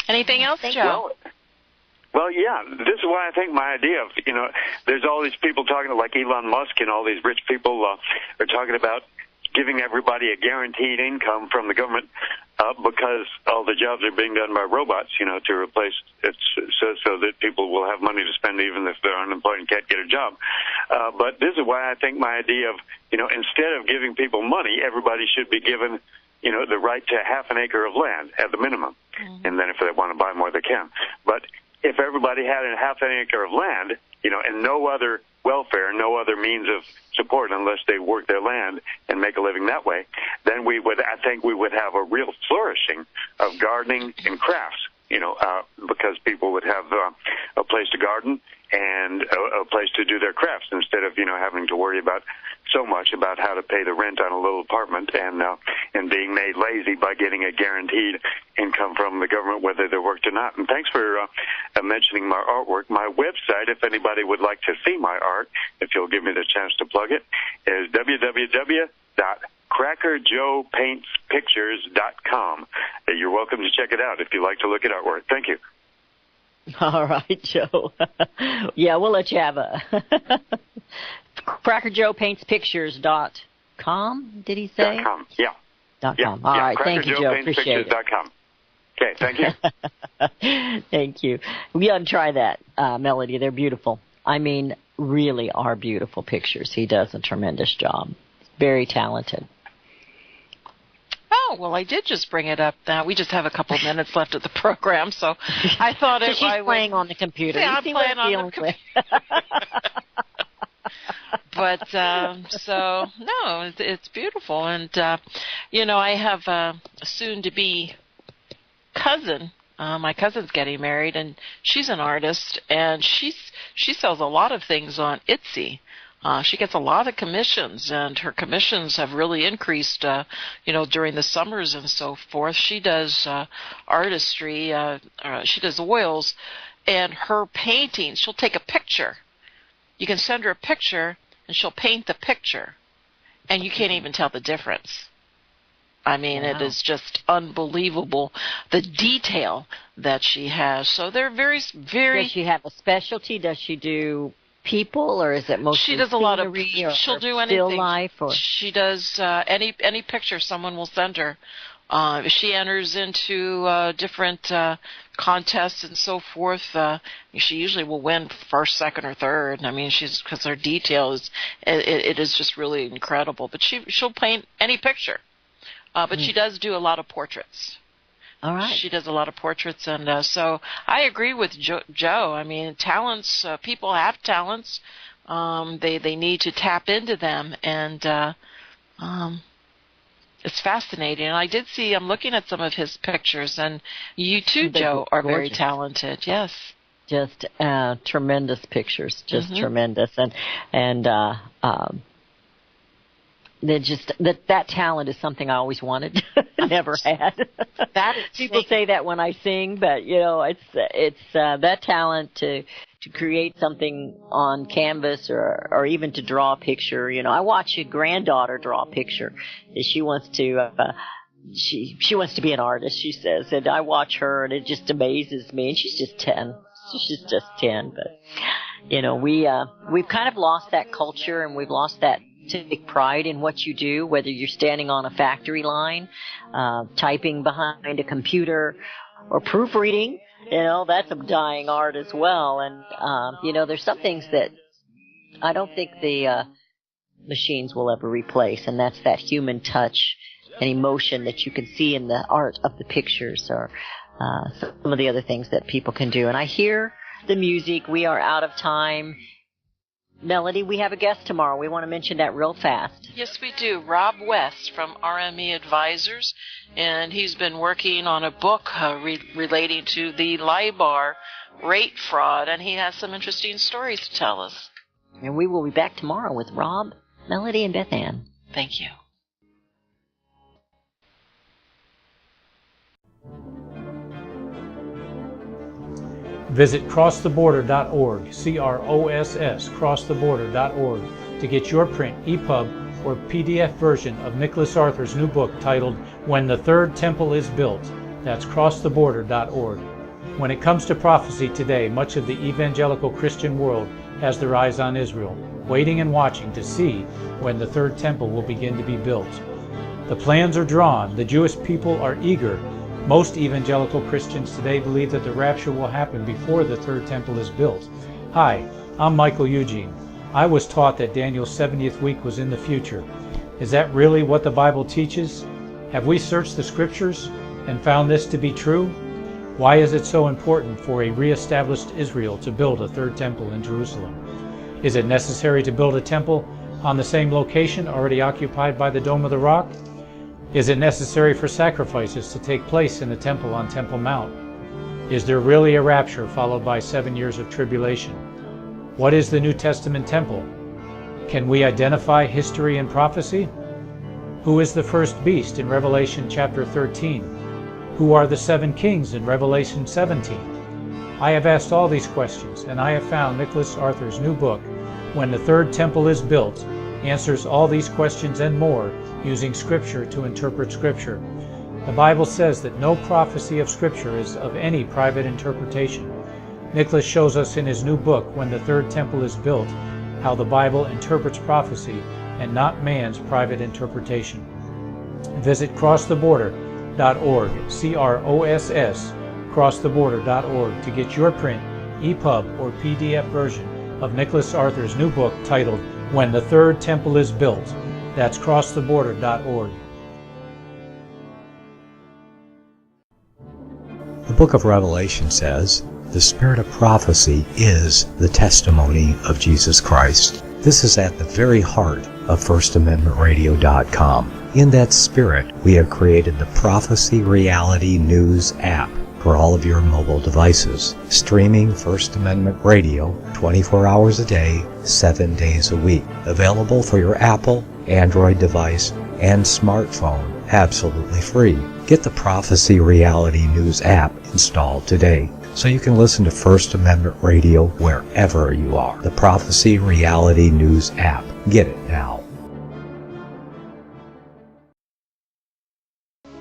Anything else, Joe? Well, yeah, this is why I think my idea of, there's all these people talking, like Elon Musk and all these rich people are talking about giving everybody a guaranteed income from the government because all the jobs are being done by robots, to replace it so that people will have money to spend even if they're unemployed and can't get a job. But this is why I think my idea of, instead of giving people money, everybody should be given, the right to half an acre of land at the minimum. Mm-hmm. And then if they want to buy more, they can. But if everybody had a half an acre of land, and no other welfare, no other means of support unless they work their land and make a living that way, then I think we would have a real flourishing of gardening and crafts, because people would have a place to garden and a place to do their crafts instead of, having to worry about so much about how to pay the rent on a little apartment and being made lazy by getting a guaranteed income from the government, whether they worked or not. And thanks for mentioning my artwork. My website, if anybody would like to see my art, if you'll give me the chance to plug it, is www.crackerjoepaintspictures.com. You're welcome to check it out if you like to look at artwork. Thank you. All right, Joe. Yeah, we'll let you have a crackerjoepaintspictures.com, did he say? .com, yeah. .com. All right, thank you, Joe. Appreciate it. .com. Okay, thank you. Thank you. We ought to try that, Melody. They're beautiful. Really are beautiful pictures. He does a tremendous job. Very talented. Oh, well, I did just bring it up now. We just have a couple of minutes left of the program, so I thought so she's playing on the computer. Yeah, I'm playing on the computer. But, no, it's beautiful. And, I have a soon-to-be cousin. My cousin's getting married, and she's an artist, and she sells a lot of things on Etsy. She gets a lot of commissions, and her commissions have really increased, during the summers and so forth. She does artistry, she does oils, and her paintings, she'll take a picture. You can send her a picture, and she'll paint the picture, and you can't even tell the difference. I mean, It is just unbelievable, the detail that she has. So they're very, very... Does she have a specialty? Does she do people, or is it mostly she does a lot of she'll do still anything. life? Or? She does any picture someone will send her. She enters into different contests and so forth. She usually will win first, second, or third. I mean, because her detail is it is just really incredible. But she'll paint any picture. But she does do a lot of portraits. All right. She does a lot of portraits, and so I agree with Joe. I mean, talents. People have talents. They need to tap into them, and it's fascinating. And I did see. I'm looking at some of his pictures, and you too, Joe, are very talented. Yes. Just tremendous pictures. Just tremendous, and that talent is something I always wanted. Never had. People say that when I sing, but it's that talent to create something on canvas or even to draw a picture. I watch a granddaughter draw a picture. She wants to she wants to be an artist, she says, and I watch her and it just amazes me. And she's just 10. She's just 10, but we've kind of lost that culture, and we've lost that to take pride in what you do, whether you're standing on a factory line, typing behind a computer, or proofreading. That's a dying art as well. And, there's some things that I don't think the machines will ever replace, and that's that human touch and emotion that you can see in the art of the pictures, or some of the other things that people can do. And I hear the music. We are out of time. Melody, we have a guest tomorrow. We want to mention that real fast. Yes, we do. Rob West from RME Advisors, and he's been working on a book relating to the LIBOR rate fraud, and he has some interesting stories to tell us. And we will be back tomorrow with Rob, Melody, and Beth Ann. Thank you. Visit crosstheborder.org, CROSS, crosstheborder.org, to get your print, EPUB, or PDF version of Nicholas Arthur's new book titled When the Third Temple is Built. That's crosstheborder.org. When it comes to prophecy today, much of the evangelical Christian world has their eyes on Israel, waiting and watching to see when the third temple will begin to be built. The plans are drawn. The Jewish people are eager. Most evangelical Christians today believe that the rapture will happen before the third temple is built. Hi, I'm Michael Eugene. I was taught that Daniel's 70th week was in the future. Is that really what the Bible teaches? Have we searched the scriptures and found this to be true? Why is it so important for a re-established Israel to build a third temple in Jerusalem? Is it necessary to build a temple on the same location already occupied by the Dome of the Rock? Is it necessary for sacrifices to take place in the temple on Temple Mount? Is there really a rapture followed by 7 years of tribulation? What is the New Testament temple? Can we identify history and prophecy? Who is the first beast in Revelation chapter 13? Who are the 7 kings in Revelation 17? I have asked all these questions, and I have found Nicholas Arthur's new book, When the Third Temple is Built, answers all these questions and more using Scripture to interpret Scripture. The Bible says that no prophecy of Scripture is of any private interpretation. Nicholas shows us in his new book, When the Third Temple is Built, how the Bible interprets prophecy and not man's private interpretation. Visit crosstheborder.org, CROSS, crosstheborder.org, to get your print, EPUB, or PDF version of Nicholas Arthur's new book titled When the Third Temple is Built. That's crosstheborder.org. The book of Revelation says, the spirit of prophecy is the testimony of Jesus Christ. This is at the very heart of FirstAmendmentRadio.com. In that spirit, we have created the Prophecy Reality News app. for all of your mobile devices. Streaming First Amendment Radio 24 hours a day, 7 days a week. Available for your Apple, Android device, and smartphone absolutely free. Get the Prophecy Reality News app installed today so you can listen to First Amendment Radio wherever you are. The Prophecy Reality News app. Get it now.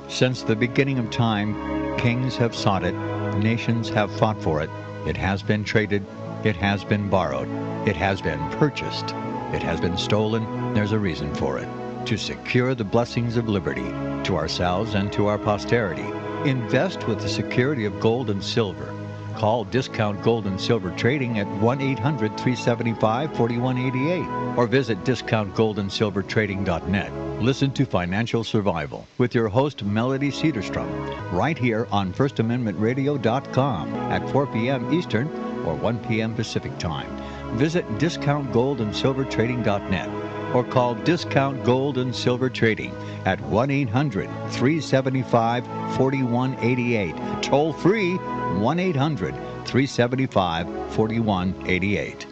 Since the beginning of time, kings have sought it, nations have fought for it. It has been traded, it has been borrowed, it has been purchased, it has been stolen. There's a reason for it. To secure the blessings of liberty to ourselves and to our posterity. Invest with the security of gold and silver. Call Discount Gold and Silver Trading at 1-800-375-4188 or visit discountgoldandsilvertrading.net. Listen to Financial Survival with your host Melody Cedarstrom right here on FirstAmendmentRadio.com at 4 p.m. Eastern or 1 p.m. Pacific Time. Visit discountgoldandsilvertrading.net or call Discount Gold and Silver Trading at 1-800-375-4188. Toll free 1-800-375-4188.